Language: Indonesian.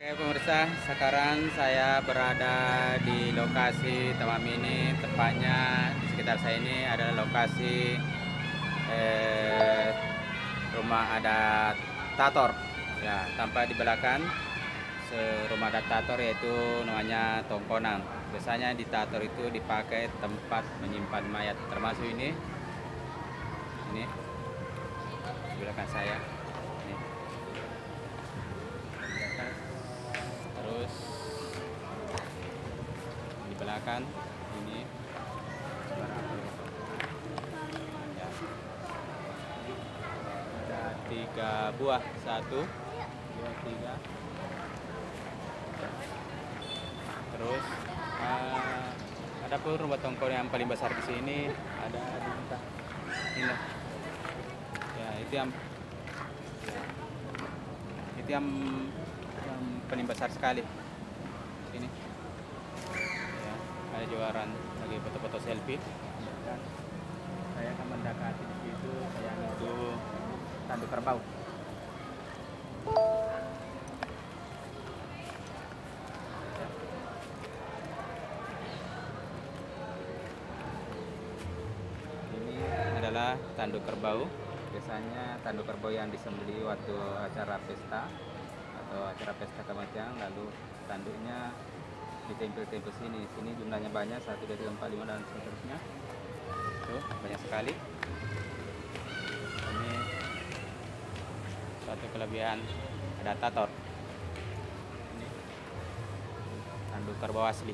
Oke pemirsa, sekarang saya berada di lokasi Taman Mini. Tepatnya di sekitar saya ini adalah lokasi rumah adat Tator. Ya, tampak di belakang rumah adat Tator, yaitu namanya Tongkonang. Biasanya di Tator itu dipakai tempat menyimpan mayat, termasuk ini di belakang saya. Ini. Terus di belakang ini ya, ada 3 buah, 1 2 3. Terus ada pun rumah tongkol yang paling besar di sini, ada di ini ya, itu yang paling besar sekali ini ya. Ada juaran lagi foto-foto selfie, dan saya akan mendekati di situ yang itu tanduk kerbau. Ini adalah tanduk kerbau. Biasanya tanduk kerbau yang disembeli waktu acara pesta atau acara pesta kematian, lalu tanduknya ditempel-tempel sini. Sini jumlahnya banyak, 1 2 3 4 5 dan seterusnya. Tuh, banyak sekali. Ini suatu kelebihan ada Tator. Ini tanduk kerbau asli.